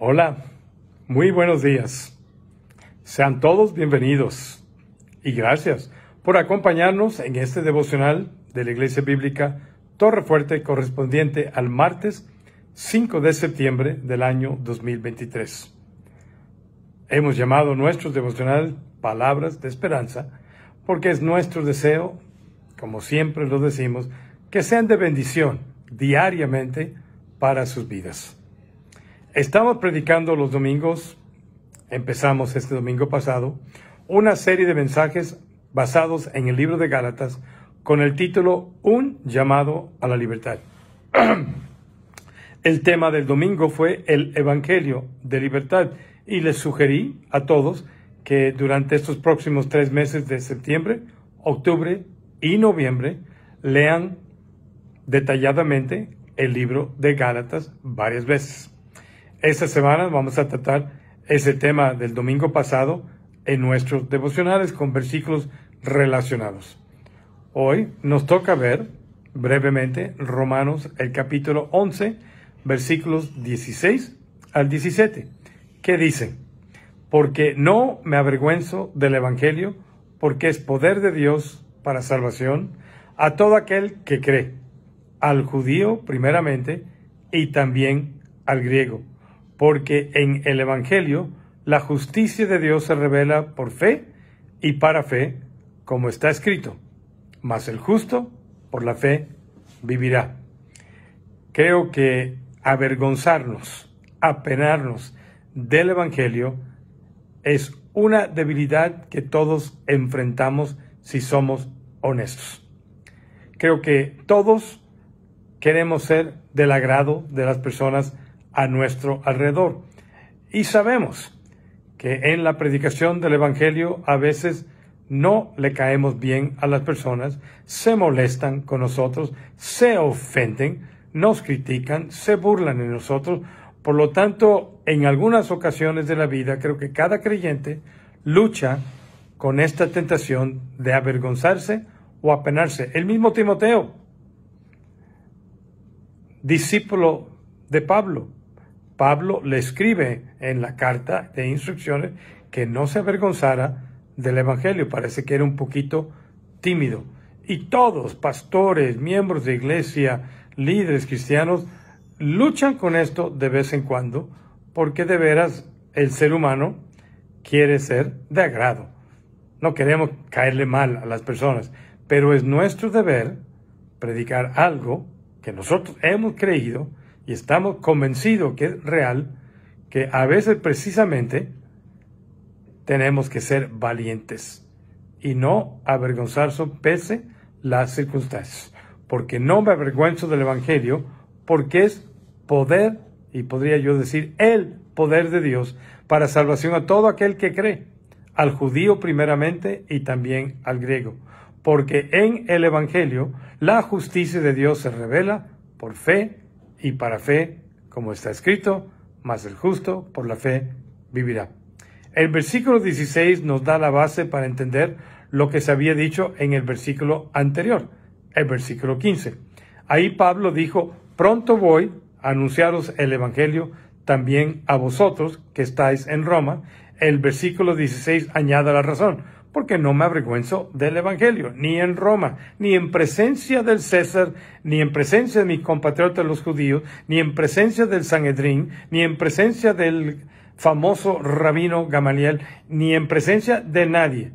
Hola, muy buenos días. Sean todos bienvenidos y gracias por acompañarnos en este devocional de la Iglesia Bíblica Torre Fuerte correspondiente al martes 5 de septiembre del año 2023. Hemos llamado nuestro devocional Palabras de Esperanza porque es nuestro deseo, como siempre lo decimos, que sean de bendición diariamente para sus vidas. Estamos predicando los domingos, empezamos este domingo pasado, una serie de mensajes basados en el libro de Gálatas con el título Un llamado a la libertad. El tema del domingo fue el Evangelio de libertad y les sugerí a todos que durante estos próximos 3 meses de septiembre, octubre y noviembre lean detalladamente el libro de Gálatas varias veces. Esta semana vamos a tratar ese tema del domingo pasado en nuestros devocionales con versículos relacionados. Hoy nos toca ver brevemente Romanos el capítulo 11, versículos 16 al 17, que dicen: porque no me avergüenzo del Evangelio, porque es poder de Dios para salvación a todo aquel que cree, al judío primeramente y también al griego. Porque en el Evangelio la justicia de Dios se revela por fe y para fe, como está escrito: mas el justo por la fe vivirá. Creo que avergonzarnos, apenarnos del Evangelio es una debilidad que todos enfrentamos si somos honestos. Creo que todos queremos ser del agrado de las personas a nuestro alrededor. Y sabemos que en la predicación del Evangelio a veces no le caemos bien a las personas, se molestan con nosotros, se ofenden, nos critican, se burlan de nosotros. Por lo tanto, en algunas ocasiones de la vida, creo que cada creyente lucha con esta tentación de avergonzarse o apenarse. El mismo Timoteo, discípulo de Pablo, le escribe en la carta de instrucciones que no se avergonzara del Evangelio. Parece que era un poquito tímido. Y todos, pastores, miembros de iglesia, líderes cristianos, luchan con esto de vez en cuando, porque de veras el ser humano quiere ser de agrado. No queremos caerle mal a las personas, pero es nuestro deber predicar algo que nosotros hemos creído y estamos convencidos que es real, que a veces precisamente tenemos que ser valientes y no avergonzarse pese las circunstancias. Porque no me avergüenzo del Evangelio, porque es poder, y podría yo decir el poder de Dios para salvación a todo aquel que cree, al judío primeramente y también al griego. Porque en el Evangelio la justicia de Dios se revela por fe y para fe, como está escrito: mas el justo por la fe vivirá. El versículo 16 nos da la base para entender lo que se había dicho en el versículo anterior, el versículo 15. Ahí Pablo dijo: pronto voy a anunciaros el Evangelio también a vosotros que estáis en Roma. El versículo 16 añade la razón: porque no me avergüenzo del Evangelio, ni en Roma, ni en presencia del César, ni en presencia de mis compatriotas los judíos, ni en presencia del Sanedrín, ni en presencia del famoso rabino Gamaliel, ni en presencia de nadie.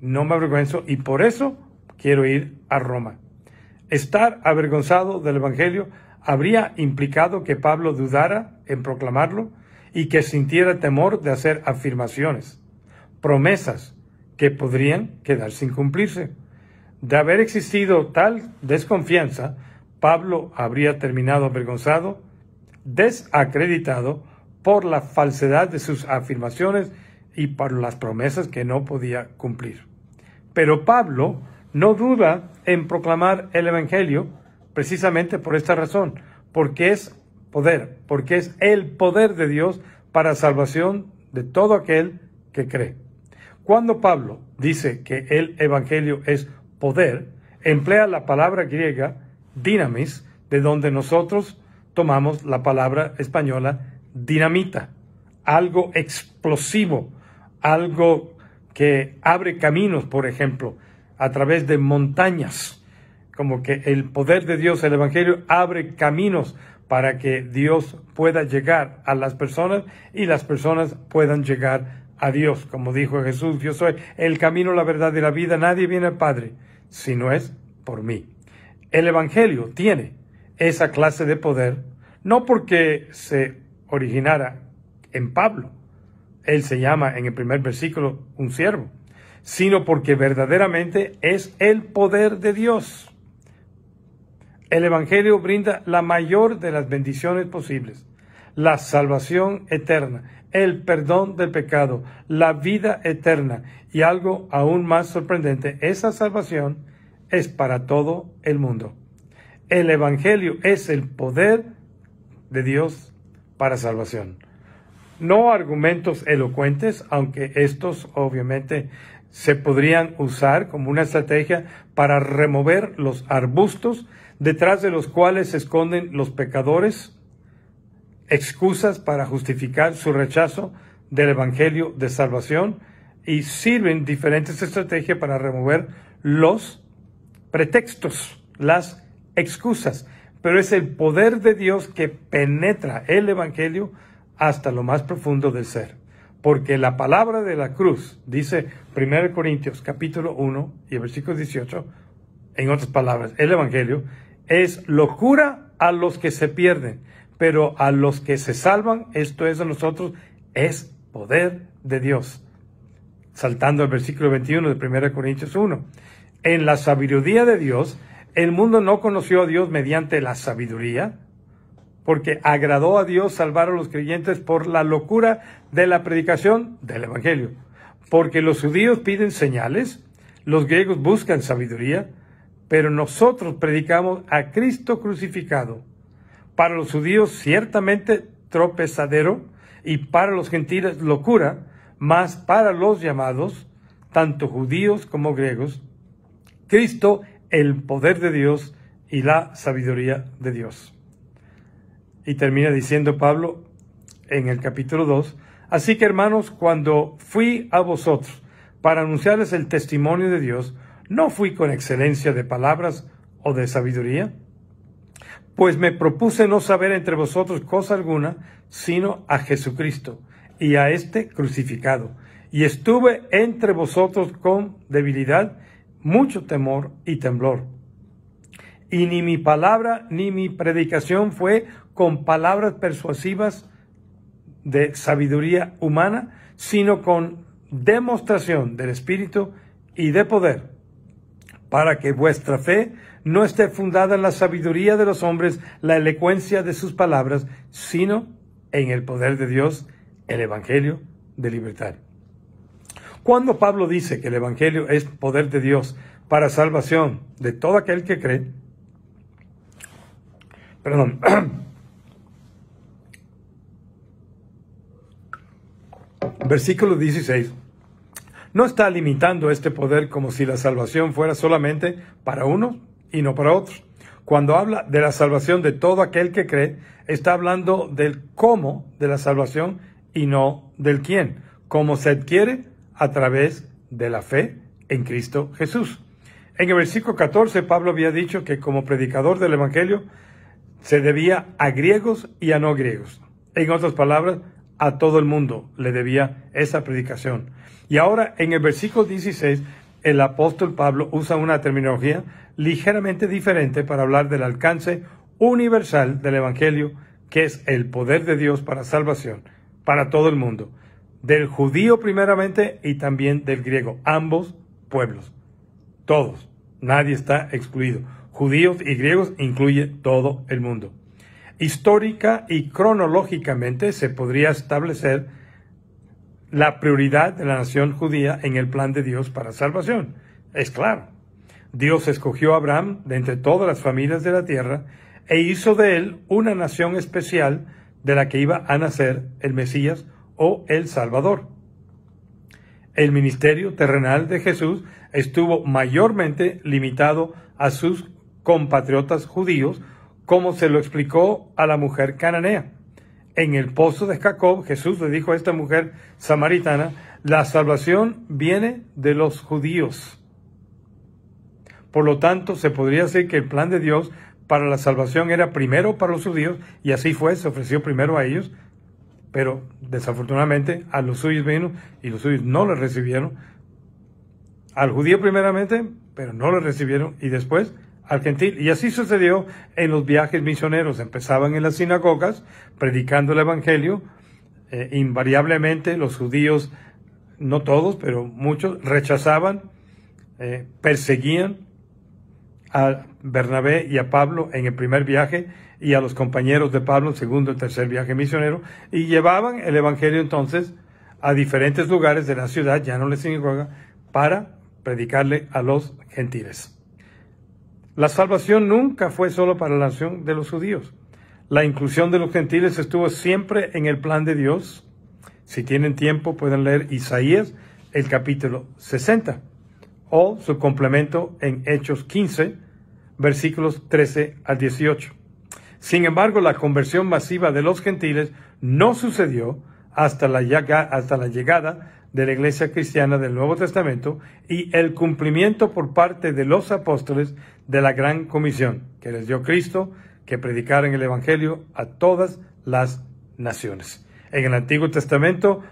No me avergüenzo y por eso quiero ir a Roma. Estar avergonzado del Evangelio habría implicado que Pablo dudara en proclamarlo y que sintiera temor de hacer afirmaciones, promesas que podrían quedar sin cumplirse. De haber existido tal desconfianza, Pablo habría terminado avergonzado, desacreditado por la falsedad de sus afirmaciones y por las promesas que no podía cumplir. Pero Pablo no duda en proclamar el Evangelio precisamente por esta razón, porque es poder, porque es el poder de Dios para salvación de todo aquel que cree. Cuando Pablo dice que el Evangelio es poder, emplea la palabra griega dynamis, de donde nosotros tomamos la palabra española dinamita. algo explosivo, algo que abre caminos, por ejemplo, a través de montañas, como que el poder de Dios, el Evangelio, abre caminos para que Dios pueda llegar a las personas y las personas puedan llegar a Dios. Como dijo Jesús, yo soy el camino, la verdad y la vida, nadie viene al Padre si no es por mí. El Evangelio tiene esa clase de poder, no porque se originara en Pablo, él se llama en el primer versículo un siervo, sino porque verdaderamente es el poder de Dios. El Evangelio brinda la mayor de las bendiciones posibles, la salvación eterna, el perdón del pecado, la vida eterna y algo aún más sorprendente, esa salvación es para todo el mundo. El Evangelio es el poder de Dios para salvación. No argumentos elocuentes, aunque estos obviamente se podrían usar como una estrategia para remover los arbustos detrás de los cuales se esconden los pecadores, excusas para justificar su rechazo del Evangelio de salvación, y sirven diferentes estrategias para remover los pretextos, las excusas. Pero es el poder de Dios que penetra el Evangelio hasta lo más profundo del ser. Porque la palabra de la cruz, dice 1 Corintios capítulo 1 y el versículo 18, en otras palabras, el Evangelio es locura a los que se pierden, pero a los que se salvan, esto es a nosotros, es poder de Dios. Saltando al versículo 21 de 1 Corintios 1. En la sabiduría de Dios, el mundo no conoció a Dios mediante la sabiduría, porque agradó a Dios salvar a los creyentes por la locura de la predicación del Evangelio. Porque los judíos piden señales, los griegos buscan sabiduría, pero nosotros predicamos a Cristo crucificado. Para los judíos ciertamente tropezadero y para los gentiles locura, mas para los llamados, tanto judíos como griegos, Cristo el poder de Dios y la sabiduría de Dios. Y termina diciendo Pablo en el capítulo 2, así que hermanos, cuando fui a vosotros para anunciarles el testimonio de Dios, no fui con excelencia de palabras o de sabiduría, pues me propuse no saber entre vosotros cosa alguna, sino a Jesucristo y a este crucificado. Y estuve entre vosotros con debilidad, mucho temor y temblor. Y ni mi palabra ni mi predicación fue con palabras persuasivas de sabiduría humana, sino con demostración del Espíritu y de poder, para que vuestra fe no esté fundada en la sabiduría de los hombres, la elocuencia de sus palabras, sino en el poder de Dios, el Evangelio de libertad. Cuando Pablo dice que el Evangelio es poder de Dios para salvación de todo aquel que cree, versículo 16, no está limitando este poder como si la salvación fuera solamente para unos y no para otros. Cuando habla de la salvación de todo aquel que cree, está hablando del cómo de la salvación y no del quién. Cómo se adquiere a través de la fe en Cristo Jesús. En el versículo 14, Pablo había dicho que como predicador del Evangelio se debía a griegos y a no griegos. En otras palabras, a todo el mundo le debía esa predicación. Y ahora en el versículo 16, el apóstol Pablo usa una terminología ligeramente diferente para hablar del alcance universal del Evangelio, que es el poder de Dios para salvación, para todo el mundo, del judío primeramente y también del griego, ambos pueblos, todos, nadie está excluido. Judíos y griegos incluye todo el mundo. Histórica y cronológicamente se podría establecer la prioridad de la nación judía en el plan de Dios para salvación. Es claro, Dios escogió a Abraham de entre todas las familias de la tierra e hizo de él una nación especial de la que iba a nacer el Mesías o el Salvador. El ministerio terrenal de Jesús estuvo mayormente limitado a sus compatriotas judíos, como se lo explicó a la mujer cananea. en el pozo de Jacob, Jesús le dijo a esta mujer samaritana, la salvación viene de los judíos. Por lo tanto, se podría decir que el plan de Dios para la salvación era primero para los judíos, y así fue, se ofreció primero a ellos, pero desafortunadamente a los suyos vino y los suyos no le recibieron. Al judío primeramente, pero no le recibieron, y después al gentil. Y así sucedió en los viajes misioneros. Empezaban en las sinagogas, predicando el evangelio. Invariablemente los judíos, no todos, pero muchos, rechazaban, perseguían a Bernabé y a Pablo en el primer viaje, y a los compañeros de Pablo en el segundo y tercer viaje misionero, y llevaban el evangelio entonces a diferentes lugares de la ciudad, ya no la sinagoga, para predicarle a los gentiles. La salvación nunca fue solo para la nación de los judíos. La inclusión de los gentiles estuvo siempre en el plan de Dios. Si tienen tiempo, pueden leer Isaías, el capítulo 60, o su complemento en Hechos 15, versículos 13 al 18. Sin embargo, la conversión masiva de los gentiles no sucedió hasta la llegada de la iglesia cristiana del Nuevo Testamento y el cumplimiento por parte de los apóstoles de la gran comisión que les dio Cristo, que predicaran el evangelio a todas las naciones. En el Antiguo Testamento,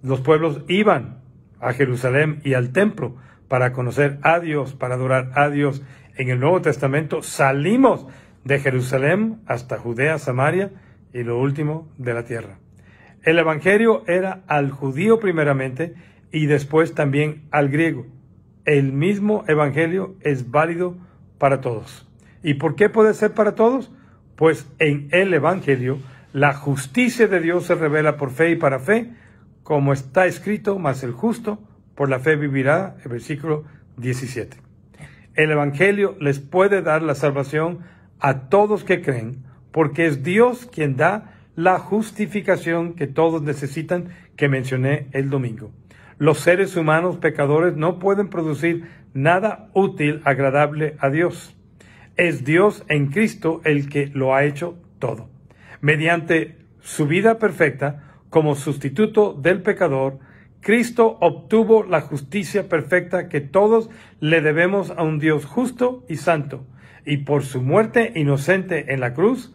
los pueblos iban a Jerusalén y al templo para conocer a Dios, para adorar a Dios. En el Nuevo Testamento salimos de Jerusalén hasta Judea, Samaria y lo último de la tierra. El evangelio era al judío primeramente y después también al griego. El mismo evangelio es válido para todos. ¿Y por qué puede ser para todos? Pues en el evangelio la justicia de Dios se revela por fe y para fe, como está escrito, mas el justo por la fe vivirá, el versículo 17. El evangelio les puede dar la salvación a todos que creen, porque es Dios quien da la justificación que todos necesitan, que mencioné el domingo. Los seres humanos pecadores no pueden producir nada útil, agradable a Dios. Es Dios en Cristo el que lo ha hecho todo. Mediante su vida perfecta, como sustituto del pecador, Cristo obtuvo la justicia perfecta que todos le debemos a un Dios justo y santo. Y por su muerte inocente en la cruz,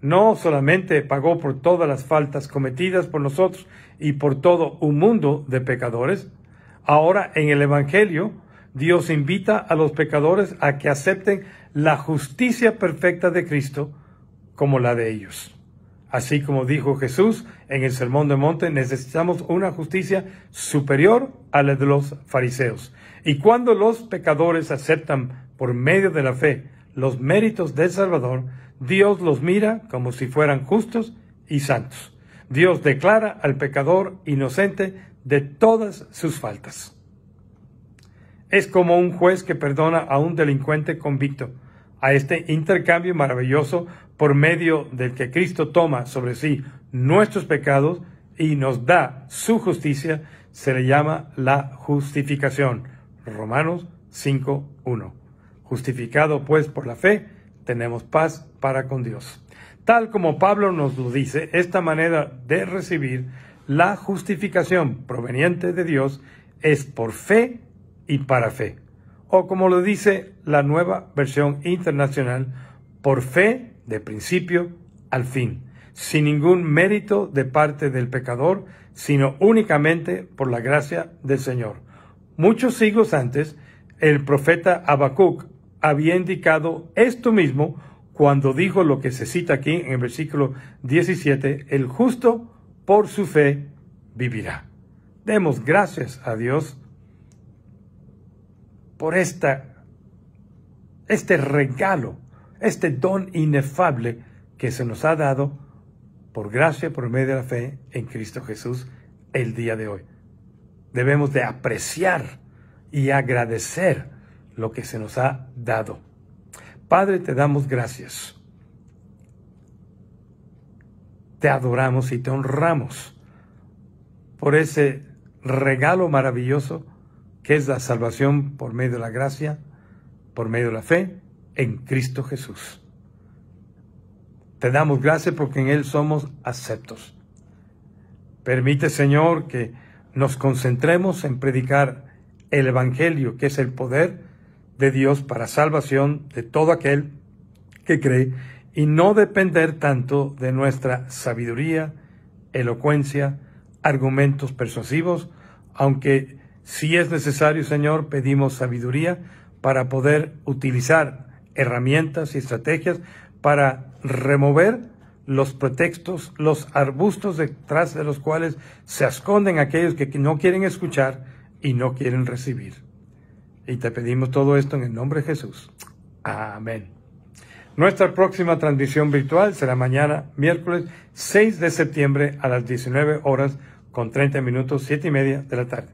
no solamente pagó por todas las faltas cometidas por nosotros y por todo un mundo de pecadores, ahora en el Evangelio Dios invita a los pecadores a que acepten la justicia perfecta de Cristo como la de ellos. Así como dijo Jesús en el Sermón del Monte, necesitamos una justicia superior a la de los fariseos. Y cuando los pecadores aceptan por medio de la fe los méritos del Salvador, Dios los mira como si fueran justos y santos. Dios declara al pecador inocente de todas sus faltas. Es como un juez que perdona a un delincuente convicto. A este intercambio maravilloso por medio del que Cristo toma sobre sí nuestros pecados y nos da su justicia, se le llama la justificación. Romanos 5:1. Justificado pues por la fe, tenemos paz para con Dios. Tal como Pablo nos lo dice, esta manera de recibir la justificación proveniente de Dios es por fe y para fe. O como lo dice la Nueva Versión Internacional, por fe de principio al fin, sin ningún mérito de parte del pecador, sino únicamente por la gracia del Señor. Muchos siglos antes, el profeta Habacuc había indicado esto mismo cuando dijo lo que se cita aquí en el versículo 17, el justo por su fe vivirá. Demos gracias a Dios por este regalo, este don inefable que se nos ha dado por gracia, por medio de la fe en Cristo Jesús el día de hoy. Debemos de apreciar y agradecer lo que se nos ha dado. Padre, te damos gracias. Te adoramos y te honramos por ese regalo maravilloso que es la salvación por medio de la gracia, por medio de la fe en Cristo Jesús. Te damos gracias porque en Él somos aceptos. Permite, Señor, que nos concentremos en predicar el Evangelio, que es el poder de Dios para salvación de todo aquel que cree, y no depender tanto de nuestra sabiduría, elocuencia, argumentos persuasivos, aunque si es necesario, Señor, pedimos sabiduría para poder utilizar herramientas y estrategias para remover los pretextos, los arbustos detrás de los cuales se esconden aquellos que no quieren escuchar y no quieren recibir. Y te pedimos todo esto en el nombre de Jesús. Amén. Nuestra próxima transmisión virtual será mañana, miércoles 6 de septiembre a las 19 horas con 30 minutos, 7:30 de la tarde.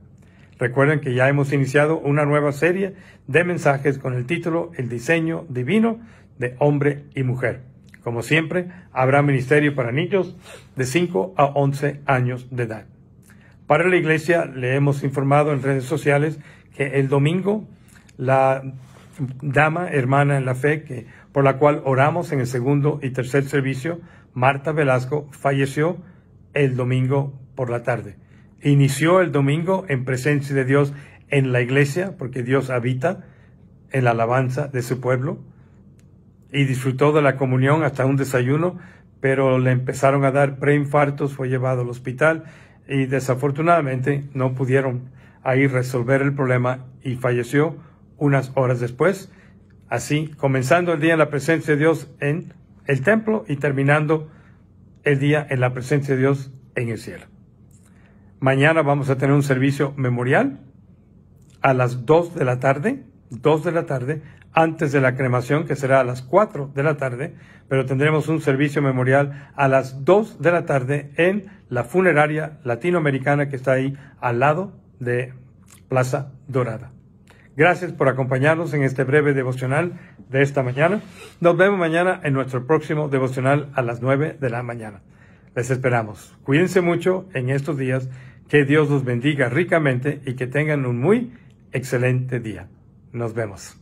Recuerden que ya hemos iniciado una nueva serie de mensajes con el título El diseño divino de hombre y mujer. Como siempre, habrá ministerio para niños de 5 a 11 años de edad. Para la iglesia, le hemos informado en redes sociales que el domingo, la dama, hermana en la fe, por la cual oramos en el segundo y tercer servicio, Marta Velasco, falleció el domingo por la tarde. Inició el domingo en presencia de Dios en la iglesia, porque Dios habita en la alabanza de su pueblo, y disfrutó de la comunión hasta un desayuno, pero le empezaron a dar preinfartos, fue llevado al hospital y desafortunadamente no pudieron ahí resolver el problema y falleció unas horas después, así comenzando el día en la presencia de Dios en el templo y terminando el día en la presencia de Dios en el cielo. Mañana vamos a tener un servicio memorial a las 2 de la tarde, antes de la cremación, que será a las 4 de la tarde, pero tendremos un servicio memorial a las 2 de la tarde en la funeraria latinoamericana que está ahí al lado de Plaza Dorada. Gracias por acompañarnos en este breve devocional de esta mañana. Nos vemos mañana en nuestro próximo devocional a las 9 de la mañana. Les esperamos. Cuídense mucho en estos días. Que Dios los bendiga ricamente y que tengan un muy excelente día. Nos vemos.